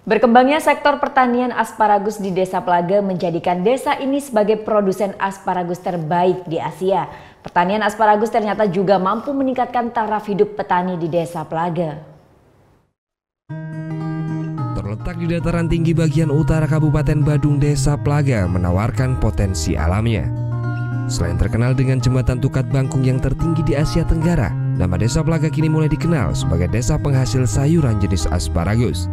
Berkembangnya sektor pertanian asparagus di Desa Plaga menjadikan desa ini sebagai produsen asparagus terbaik di Asia. Pertanian asparagus ternyata juga mampu meningkatkan taraf hidup petani di Desa Plaga. Terletak di dataran tinggi bagian utara Kabupaten Badung, Desa Plaga menawarkan potensi alamnya. Selain terkenal dengan jembatan Tukat Bangkung yang tertinggi di Asia Tenggara, nama Desa Plaga kini mulai dikenal sebagai desa penghasil sayuran jenis asparagus.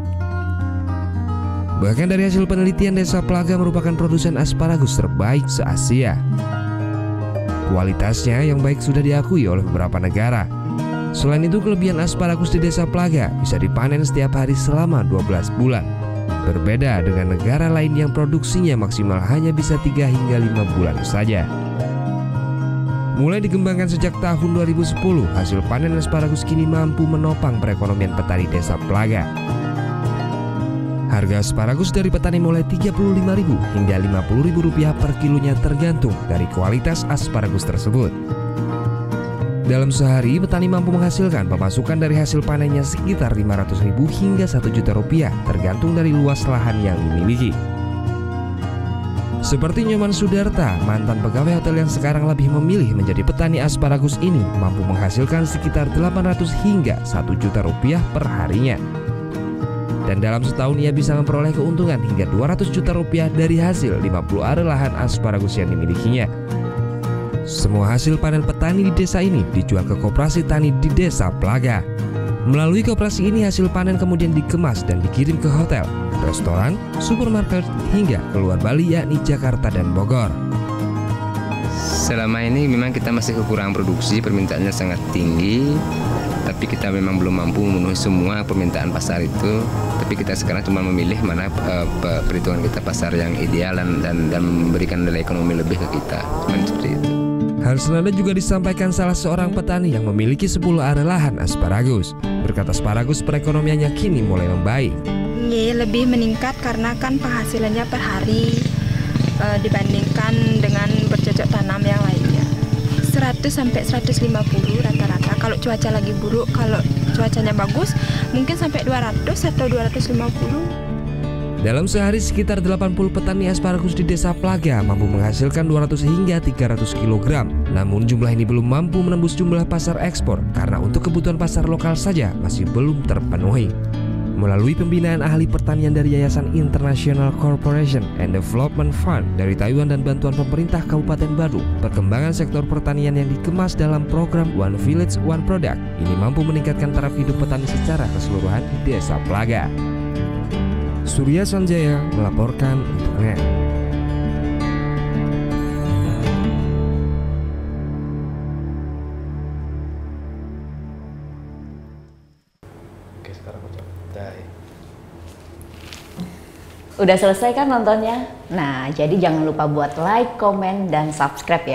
Bahkan dari hasil penelitian, Desa Plaga merupakan produsen asparagus terbaik se-Asia. Kualitasnya yang baik sudah diakui oleh beberapa negara. Selain itu, kelebihan asparagus di Desa Plaga bisa dipanen setiap hari selama 12 bulan. Berbeda dengan negara lain yang produksinya maksimal hanya bisa 3 hingga 5 bulan saja. Mulai dikembangkan sejak tahun 2010, hasil panen asparagus kini mampu menopang perekonomian petani Desa Plaga. Harga asparagus dari petani mulai Rp35.000 hingga Rp50.000 per kilonya tergantung dari kualitas asparagus tersebut. Dalam sehari, petani mampu menghasilkan pemasukan dari hasil panennya sekitar Rp500.000 hingga Rp1.000.000 tergantung dari luas lahan yang dimiliki. Seperti Nyoman Sudarta, mantan pegawai hotel yang sekarang lebih memilih menjadi petani asparagus ini, mampu menghasilkan sekitar Rp800 hingga Rp1.000.000 per harinya. Dan dalam setahun ia bisa memperoleh keuntungan hingga Rp200 juta dari hasil 50 are lahan asparagus yang dimilikinya. Semua hasil panen petani di desa ini dijual ke koperasi tani di Desa Plaga. Melalui koperasi ini hasil panen kemudian dikemas dan dikirim ke hotel, restoran, supermarket hingga keluar Bali yakni Jakarta dan Bogor. Selama ini memang kita masih kekurangan produksi, permintaannya sangat tinggi. Tapi kita memang belum mampu memenuhi semua permintaan pasar itu. Tapi kita sekarang cuma memilih mana perhitungan kita pasar yang ideal dan memberikan nilai ekonomi lebih ke kita. Seperti itu. Hal senada juga disampaikan salah seorang petani yang memiliki 10 are lahan asparagus. Berkat asparagus, perekonomiannya kini mulai membaik. Lebih meningkat karena kan penghasilannya per hari dibandingkan dengan bercocok tanam yang lainnya. 100 sampai 150 rata-rata. Kalau cuaca lagi buruk, kalau cuacanya bagus, mungkin sampai 200 atau 250. Dalam sehari sekitar 80 petani asparagus di Desa Plaga mampu menghasilkan 200 hingga 300 kg. Namun jumlah ini belum mampu menembus jumlah pasar ekspor karena untuk kebutuhan pasar lokal saja masih belum terpenuhi. Melalui pembinaan ahli pertanian dari Yayasan International Corporation and Development Fund dari Taiwan dan bantuan pemerintah Kabupaten Badung, perkembangan sektor pertanian yang dikemas dalam program One Village One Product ini mampu meningkatkan taraf hidup petani secara keseluruhan di Desa Plaga. Surya Sanjaya melaporkan untuk NET. Udah selesai kan nontonnya? Nah, jadi jangan lupa buat like, komen, dan subscribe ya.